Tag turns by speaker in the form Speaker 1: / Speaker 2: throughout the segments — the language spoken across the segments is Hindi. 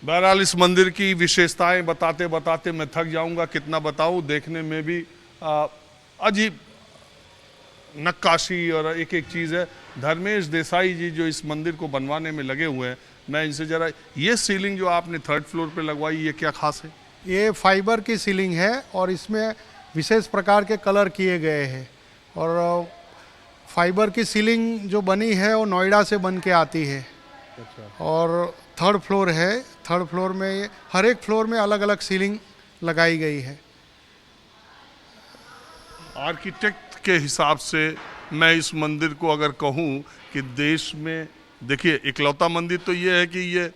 Speaker 1: बहरहाल इस मंदिर की विशेषताएं बताते बताते मैं थक जाऊंगा, कितना बताऊं। देखने में भी अजीब नक्काशी और एक एक चीज़ है। धर्मेश देसाई जी जो इस मंदिर को बनवाने में लगे हुए हैं, मैं इनसे जरा, ये सीलिंग जो आपने थर्ड फ्लोर पे लगवाई, ये क्या खास है?
Speaker 2: ये फाइबर की सीलिंग है और इसमें विशेष प्रकार के कलर किए गए हैं। और फाइबर की सीलिंग जो बनी है वो नोएडा से बन के आती है। और थर्ड फ्लोर है। थर्ड फ्लोर में हर एक फ्लोर में अलग अलग सीलिंग लगाई गई है।
Speaker 1: आर्किटेक्ट के हिसाब से मैं इस मंदिर को अगर कहूं कि देश में, देखिए इकलौता मंदिर तो ये है कि ये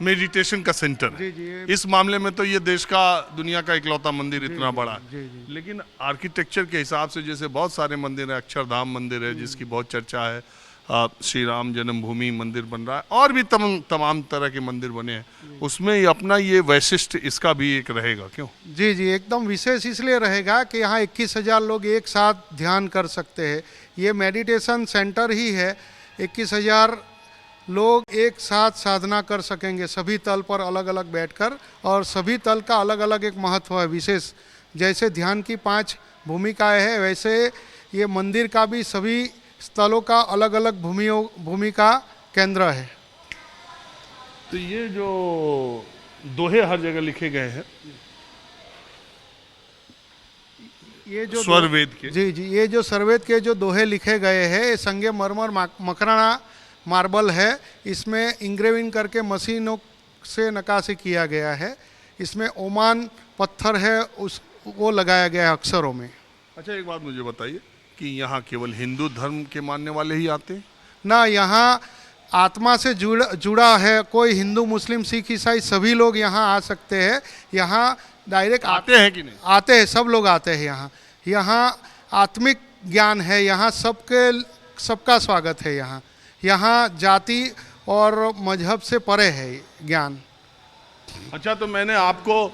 Speaker 1: मेडिटेशन का सेंटर है।
Speaker 2: जी,
Speaker 1: इस मामले में तो ये देश का, दुनिया का इकलौता मंदिर इतना बड़ा है।
Speaker 2: जी।
Speaker 1: लेकिन आर्किटेक्चर के हिसाब से जैसे बहुत सारे मंदिर है, अक्षरधाम मंदिर है जिसकी बहुत चर्चा है, श्री राम जन्मभूमि मंदिर बन रहा है, और भी तमाम तरह के मंदिर बने हैं, उसमें अपना ये वैशिष्ट इसका भी एक रहेगा क्यों?
Speaker 2: जी, एकदम विशेष इसलिए रहेगा कि यहाँ 21,000 लोग एक साथ ध्यान कर सकते हैं। ये मेडिटेशन सेंटर ही है। 21,000 लोग एक साथ साधना कर सकेंगे, सभी तल पर अलग अलग बैठकर, और सभी तल का अलग अलग एक महत्व है विशेष। जैसे ध्यान की 5 भूमिकाएं हैं, वैसे ये मंदिर का भी सभी स्थलों का अलग अलग भूमिका केंद्र है।
Speaker 1: तो ये जो दोहे हर जगह लिखे गए हैं,
Speaker 2: ये जो
Speaker 1: स्वरवेद के,
Speaker 2: जी, ये जो स्वरवेद के जो दोहे लिखे गए हैं, ये संगमरमर मकराना मार्बल है। इसमें इंग्रेविंग करके मशीनों से नक्काशी किया गया है। इसमें ओमान पत्थर है, वो लगाया गया है अक्षरों में।
Speaker 1: अच्छा, एक बात मुझे बताइए कि यहाँ केवल हिंदू धर्म के मानने वाले ही आते हैं?
Speaker 2: ना, यहाँ आत्मा से जुड़ा है, कोई हिंदू मुस्लिम सिख ईसाई सभी लोग यहाँ आ सकते हैं। यहाँ डायरेक्ट
Speaker 1: आते हैं कि नहीं?
Speaker 2: आते हैं, सब लोग आते हैं यहाँ। यहाँ आत्मिक ज्ञान है, यहाँ सबका स्वागत है। यहाँ जाति और मजहब से परे है ज्ञान।
Speaker 1: अच्छा, तो मैंने आपको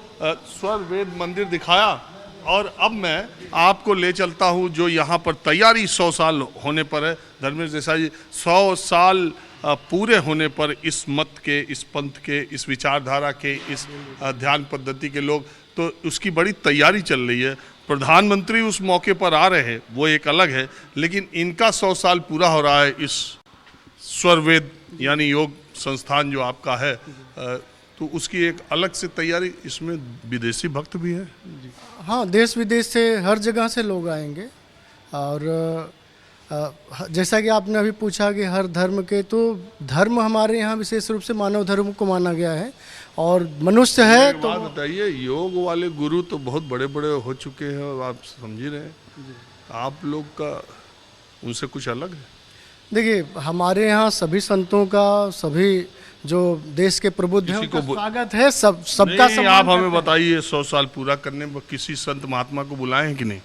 Speaker 1: स्वरवेद मंदिर दिखाया, और अब मैं आपको ले चलता हूँ जो यहाँ पर तैयारी 100 साल होने पर है। धर्मेश देसाई जी, 100 साल पूरे होने पर इस मत के, इस पंथ के, इस विचारधारा के, इस ध्यान पद्धति के लोग, तो उसकी बड़ी तैयारी चल रही है। प्रधानमंत्री उस मौके पर आ रहे हैं, वो एक अलग है, लेकिन इनका 100 साल पूरा हो रहा है इस स्वरवेद यानी योग संस्थान जो आपका है, तो उसकी एक अलग से तैयारी। इसमें विदेशी भक्त भी हैं?
Speaker 3: हाँ, देश विदेश से हर जगह से लोग आएंगे। और जैसा कि आपने अभी पूछा कि हर धर्म के, तो धर्म हमारे यहाँ विशेष रूप से मानव धर्म को माना गया है, और मनुष्य है। तो
Speaker 1: बात बताइए, योग वाले गुरु तो बहुत बड़े बड़े हो चुके हैं, और आप समझ ही रहे हैं, आप लोग का उनसे कुछ अलग है?
Speaker 3: देखिए, हमारे यहाँ सभी संतों का, सभी जो देश के प्रबुद्ध हैं, उनका स्वागत है, सबका सम्मान।
Speaker 1: आप हमें बताइए, 100 साल पूरा करने पर किसी संत महात्मा को बुलाए हैं कि नहीं?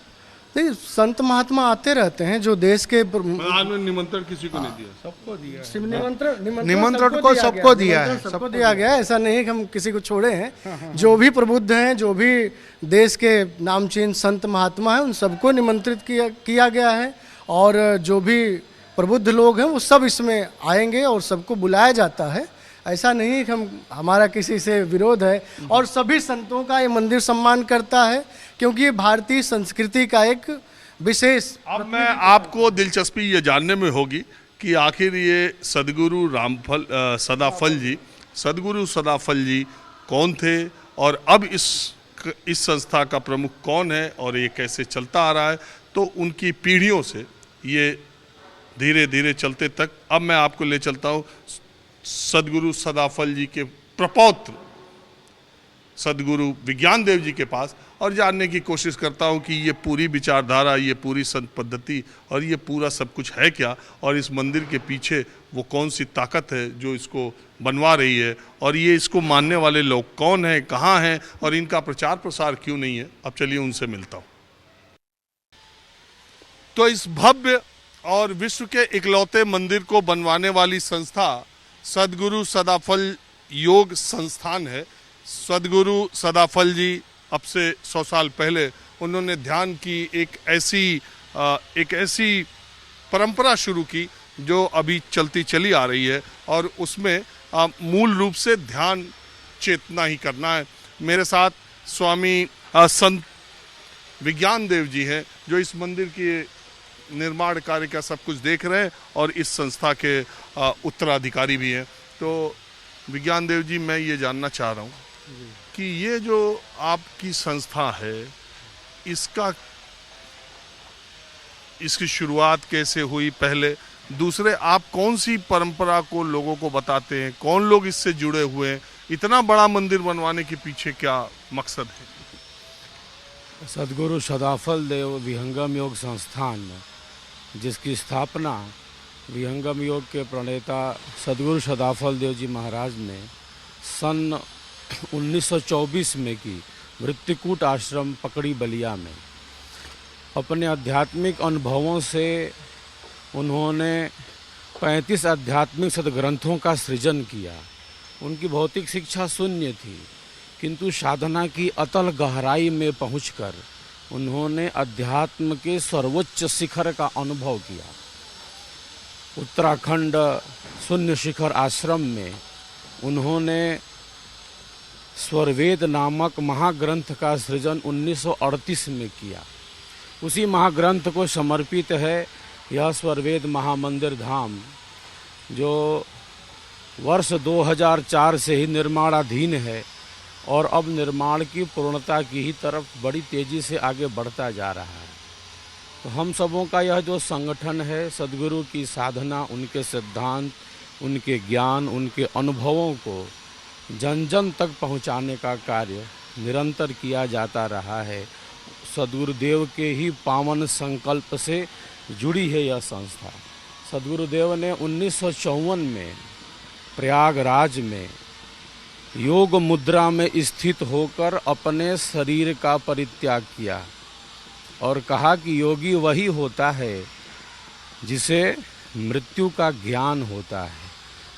Speaker 3: नहीं, संत महात्मा आते रहते हैं जो देश के।
Speaker 1: निमंत्रण किसी को नहीं दिया?
Speaker 2: सबको दिया है।
Speaker 3: निमंत्रण को सबको दिया है, सबको दिया गया है। ऐसा नहीं कि हम किसी को छोड़े हैं। जो भी प्रबुद्ध हैं, जो भी देश के नामचीन संत महात्मा हैं, उन सबको निमंत्रित किया गया है। और जो भी प्रबुद्ध लोग हैं वो सब इसमें आएंगे और सबको बुलाया जाता है। ऐसा नहीं कि हमारा किसी से विरोध है। और सभी संतों का ये मंदिर सम्मान करता है, क्योंकि ये भारतीय संस्कृति का एक विशेष।
Speaker 1: अब मैं आपको दिलचस्पी ये जानने में होगी कि आखिर ये सदगुरु सदाफल जी कौन थे, और अब इस संस्था का प्रमुख कौन है, और ये कैसे चलता आ रहा है। तो उनकी पीढ़ियों से ये धीरे धीरे चलते तक, अब मैं आपको ले चलता हूँ सदगुरु सदाफल जी के प्रपौत्र सदगुरु विज्ञान देव जी के पास, और जानने की कोशिश करता हूँ कि ये पूरी विचारधारा, ये पूरी संत पद्धति और ये पूरा सब कुछ है क्या, और इस मंदिर के पीछे वो कौन सी ताकत है जो इसको बनवा रही है, और ये इसको मानने वाले लोग कौन हैं, कहाँ हैं, और इनका प्रचार प्रसार क्यों नहीं है। अब चलिए उनसे मिलता हूँ। तो इस भव्य और विश्व के इकलौते मंदिर को बनवाने वाली संस्था सदगुरु सदाफल योग संस्थान है। सदगुरु सदाफल जी अब से 100 साल पहले उन्होंने ध्यान की एक ऐसी परंपरा शुरू की जो अभी चलती चली आ रही है, और उसमें मूल रूप से ध्यान चेतना ही करना है। मेरे साथ स्वामी संत विज्ञान देव जी हैं, जो इस मंदिर के निर्माण कार्य का सब कुछ देख रहे हैं और इस संस्था के उत्तराधिकारी भी हैं। तो विज्ञान देव जी, मैं ये जानना चाह रहा हूँ कि ये जो आपकी संस्था है, इसकी शुरुआत कैसे हुई, पहले दूसरे आप कौन सी परंपरा को लोगों को बताते हैं, कौन लोग इससे जुड़े हुए हैं, इतना बड़ा मंदिर बनवाने के पीछे क्या मकसद है?
Speaker 4: सदगुरु सदाफल देव विहंगम योग संस्थान, जिसकी स्थापना विहंगम योग के प्रणेता सदगुरु सदाफल देव जी महाराज ने सन 1924 में की, वृत्तिकूट आश्रम पकड़ी बलिया में। अपने आध्यात्मिक अनुभवों से उन्होंने 35 आध्यात्मिक सदग्रंथों का सृजन किया। उनकी भौतिक शिक्षा शून्य थी, किंतु साधना की अतल गहराई में पहुंचकर उन्होंने अध्यात्म के सर्वोच्च शिखर का अनुभव किया। उत्तराखंड शून्य शिखर आश्रम में उन्होंने स्वरवेद नामक महाग्रंथ का सृजन 1938 में किया। उसी महाग्रंथ को समर्पित है यह स्वरवेद महामंदिर धाम, जो वर्ष 2004 से ही निर्माणाधीन है और अब निर्माण की पूर्णता की ही तरफ बड़ी तेज़ी से आगे बढ़ता जा रहा है। तो हम सबों का यह जो संगठन है, सदगुरु की साधना, उनके सिद्धांत, उनके ज्ञान, उनके अनुभवों को जन जन तक पहुंचाने का कार्य निरंतर किया जाता रहा है। सदगुरुदेव के ही पावन संकल्प से जुड़ी है यह संस्था। सदगुरुदेव ने 1954 में प्रयागराज में योग मुद्रा में स्थित होकर अपने शरीर का परित्याग किया और कहा कि योगी वही होता है जिसे मृत्यु का ज्ञान होता है,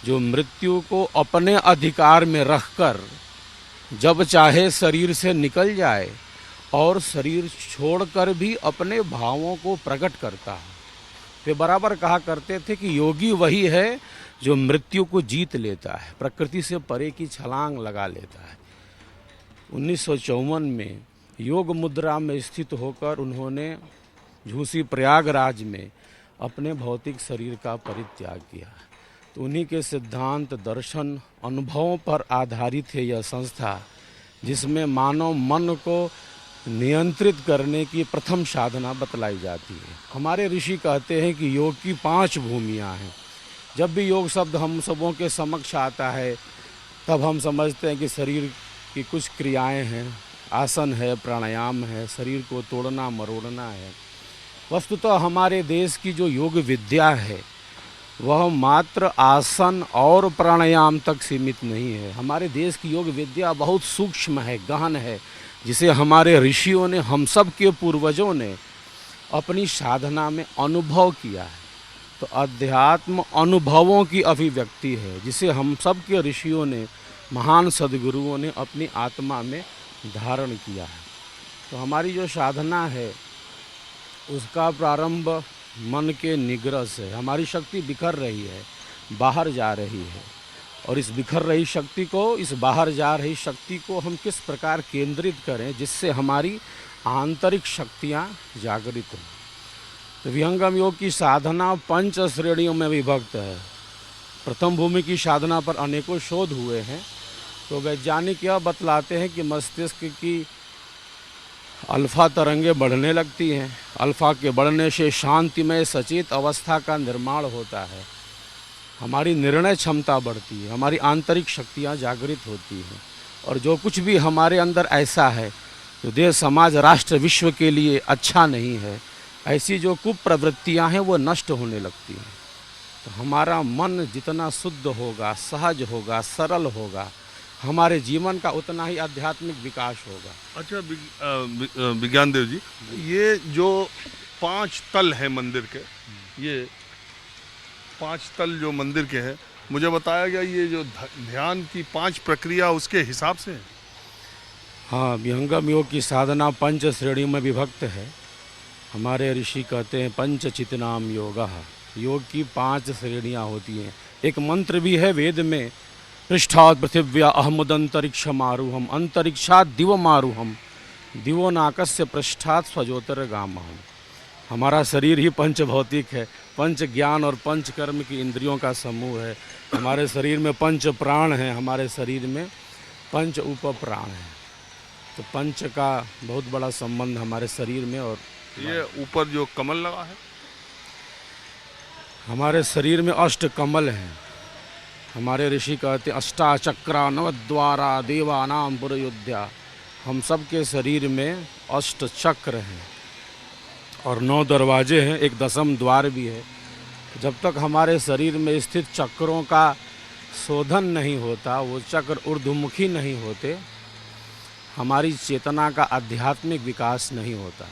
Speaker 4: जो मृत्यु को अपने अधिकार में रखकर जब चाहे शरीर से निकल जाए और शरीर छोड़कर भी अपने भावों को प्रकट करता है। वे बराबर कहा करते थे कि योगी वही है जो मृत्यु को जीत लेता है, प्रकृति से परे की छलांग लगा लेता है। 1954 में योग मुद्रा में स्थित होकर उन्होंने झूसी प्रयागराज में अपने भौतिक शरीर का परित्याग किया। तो उन्हीं के सिद्धांत, दर्शन, अनुभवों पर आधारित है यह संस्था, जिसमें मानव मन को नियंत्रित करने की प्रथम साधना बतलाई जाती है। हमारे ऋषि कहते हैं कि योग की 5 भूमियाँ हैं। जब भी योग शब्द हम सबों के समक्ष आता है, तब हम समझते हैं कि शरीर की कुछ क्रियाएं हैं, आसन है, प्राणायाम है, शरीर को तोड़ना मरोड़ना है। वस्तुतः हमारे देश की जो योग विद्या है वह मात्र आसन और प्राणायाम तक सीमित नहीं है। हमारे देश की योग विद्या बहुत सूक्ष्म है, गहन है, जिसे हमारे ऋषियों ने, हम सब के पूर्वजों ने अपनी साधना में अनुभव किया है। तो अध्यात्म अनुभवों की अभिव्यक्ति है, जिसे हम सब के ऋषियों ने, महान सद्गुरुओं ने अपनी आत्मा में धारण किया है। तो हमारी जो साधना है उसका प्रारंभ मन के निग्रह से। हमारी शक्ति बिखर रही है, बाहर जा रही है, और इस बिखर रही शक्ति को, इस बाहर जा रही शक्ति को हम किस प्रकार केंद्रित करें जिससे हमारी आंतरिक शक्तियाँ जागृत हों। तो विहंगम योग की साधना 5 श्रेणियों में विभक्त है। प्रथम भूमि की साधना पर अनेकों शोध हुए हैं। तो वैज्ञानिक यह बतलाते हैं कि मस्तिष्क की अल्फा तरंगें बढ़ने लगती हैं। अल्फा के बढ़ने से शांतिमय सचेत अवस्था का निर्माण होता है, हमारी निर्णय क्षमता बढ़ती है, हमारी आंतरिक शक्तियाँ जागृत होती हैं, और जो कुछ भी हमारे अंदर ऐसा है जो देश, समाज, राष्ट्र, विश्व के लिए अच्छा नहीं है, ऐसी जो कुप्रवृत्तियाँ हैं वो नष्ट होने लगती हैं। तो हमारा मन जितना शुद्ध होगा, सहज होगा, सरल होगा, हमारे जीवन का उतना ही आध्यात्मिक विकास होगा।
Speaker 1: अच्छा विज्ञान देव जी, ये जो 5 तल हैं मंदिर के, ये 5 तल जो मंदिर के हैं, मुझे बताया गया ये जो ध्यान की 5 प्रक्रिया उसके हिसाब से है।
Speaker 4: हाँ, विहंगम योग की साधना 5 श्रेणियों में विभक्त है। हमारे ऋषि कहते हैं पंचचितनाम योगः। योग की 5 श्रेणियाँ होती हैं। एक मंत्र भी है वेद में, पृष्ठात् पृथिव्या अहमुदंतरिक्षमारुहम अंतरिक्षात् दिवमारुहम दिवो नाकस्य पृष्ठात् स्वज्योतिर्गामहम। हमारा शरीर ही पंच भौतिक है, पंच ज्ञान और पंच कर्म की इंद्रियों का समूह है। हमारे शरीर में पंच प्राण हैं, हमारे शरीर में पंच उप प्राण हैं। तो पंच का बहुत बड़ा संबंध हमारे शरीर में। और
Speaker 1: ये ऊपर जो कमल लगा है,
Speaker 4: हमारे शरीर में अष्ट कमल हैं। हमारे ऋषि कहते अष्टाचक्रा नवद्वारा देवानाम पुरयोध्या। हम सब के शरीर में अष्ट चक्र हैं और 9 दरवाजे हैं, एक 10वां द्वार भी है। जब तक हमारे शरीर में स्थित चक्रों का शोधन नहीं होता, वो चक्र ऊर्ध्वमुखी नहीं होते, हमारी चेतना का आध्यात्मिक विकास नहीं होता।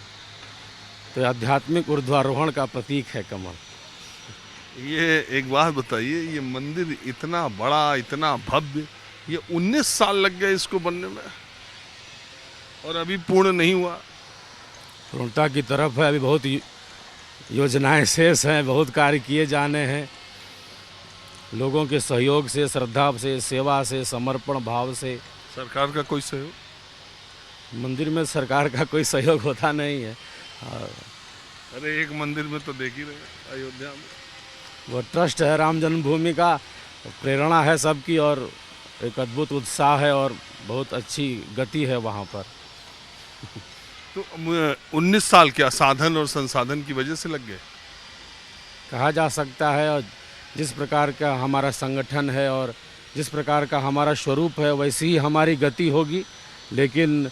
Speaker 4: तो आध्यात्मिक ऊर्ध्वारोहण का प्रतीक है कमल।
Speaker 1: ये एक बात बताइए, ये मंदिर इतना बड़ा, इतना भव्य, ये 19 साल लग गए इसको बनने में और अभी पूर्ण नहीं हुआ।
Speaker 4: पूर्णता की तरफ है, अभी बहुत योजनाएं शेष हैं, बहुत कार्य किए जाने हैं। लोगों के सहयोग से, श्रद्धा से, सेवा से, समर्पण भाव से।
Speaker 1: सरकार का कोई सहयोग?
Speaker 4: मंदिर में सरकार का कोई सहयोग होता नहीं है।
Speaker 1: अरे एक मंदिर में तो देख ही रहे अयोध्या में,
Speaker 4: वो ट्रस्ट है राम जन्मभूमि का, प्रेरणा है सबकी और एक अद्भुत उत्साह है और बहुत अच्छी गति है वहाँ पर।
Speaker 1: तो 19 साल क्या साधन और संसाधन की वजह से लग गए
Speaker 4: कहा जा सकता है। और जिस प्रकार का हमारा संगठन है और जिस प्रकार का हमारा स्वरूप है, वैसी ही हमारी गति होगी। लेकिन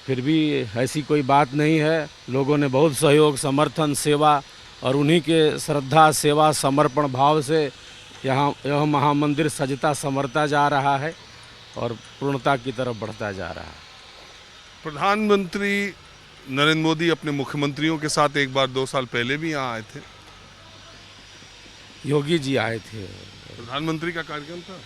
Speaker 4: फिर भी ऐसी कोई बात नहीं है। लोगों ने बहुत सहयोग, समर्थन, सेवा और उन्हीं के श्रद्धा, सेवा, समर्पण भाव से यह महामंदिर सजता संवरता जा रहा है और पूर्णता की तरफ बढ़ता जा रहा है।
Speaker 1: प्रधानमंत्री नरेंद्र मोदी अपने मुख्यमंत्रियों के साथ एक बार 2 साल पहले भी यहाँ आए थे।
Speaker 4: योगी जी आए थे,
Speaker 1: प्रधानमंत्री का कार्यक्रम था।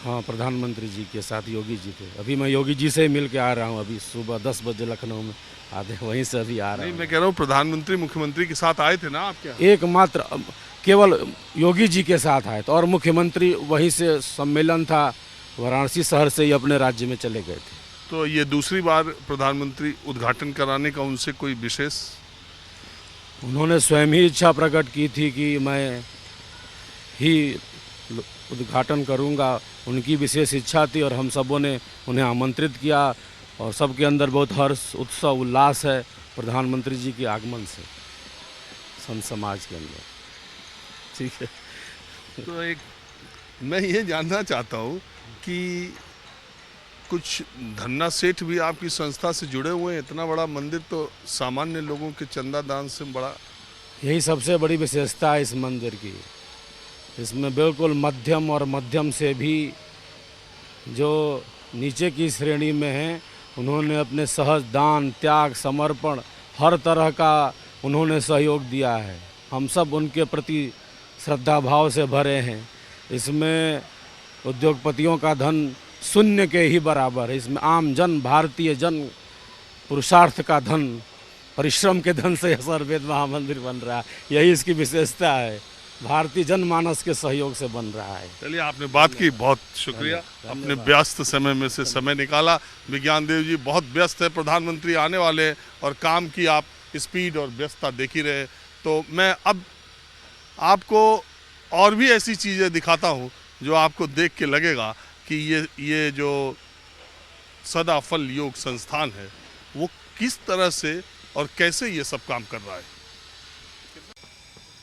Speaker 4: हाँ, प्रधानमंत्री जी के साथ योगी जी थे। अभी मैं योगी जी से ही मिल के आ रहा हूँ। अभी सुबह 10 बजे लखनऊ में आते, वहीं से अभी आ रहा हूँ।
Speaker 1: नहीं, मैं कह रहा हूँ प्रधानमंत्री मुख्यमंत्री के साथ आए थे ना आपके यहाँ?
Speaker 4: एकमात्र केवल योगी जी के साथ आए थे और मुख्यमंत्री वहीं से सम्मेलन था, वाराणसी शहर से ही अपने राज्य में चले गए थे।
Speaker 1: तो ये दूसरी बार प्रधानमंत्री उद्घाटन कराने का उनसे कोई विशेष?
Speaker 4: उन्होंने स्वयं ही इच्छा प्रकट की थी कि मैं ही उद्घाटन करूंगा। उनकी विशेष इच्छा थी और हम सबों ने उन्हें आमंत्रित किया और सबके अंदर बहुत हर्ष, उत्सव, उल्लास है प्रधानमंत्री जी के आगमन से संत समाज के अंदर। ठीक है।
Speaker 1: तो एक मैं ये जानना चाहता हूँ कि कुछ धन्ना सेठ भी आपकी संस्था से जुड़े हुए हैं। इतना बड़ा मंदिर तो सामान्य लोगों के चंदा दान से बड़ा।
Speaker 4: यही सबसे बड़ी विशेषता है इस मंदिर की। इसमें बिल्कुल मध्यम और मध्यम से भी जो नीचे की श्रेणी में हैं, उन्होंने अपने सहज दान, त्याग, समर्पण हर तरह का उन्होंने सहयोग दिया है। हम सब उनके प्रति श्रद्धा भाव से भरे हैं। इसमें उद्योगपतियों का धन शून्य के ही बराबर है। इसमें आम जन, भारतीय जन पुरुषार्थ का धन, परिश्रम के धन से सर्ववेद महामंदिर बन रहा है। यही इसकी विशेषता है। भारतीय जनमानस के सहयोग से बन रहा है।
Speaker 1: चलिए, आपने बात की, बहुत शुक्रिया। अपने व्यस्त समय में से समय निकाला। विज्ञान देव जी बहुत व्यस्त है, प्रधानमंत्री आने वाले हैं और काम की आप स्पीड और व्यस्तता देख ही रहे। तो मैं अब आपको और भी ऐसी चीज़ें दिखाता हूँ जो आपको देख के लगेगा कि ये जो सदाफल योग संस्थान है वो किस तरह से और कैसे ये सब काम कर रहा है।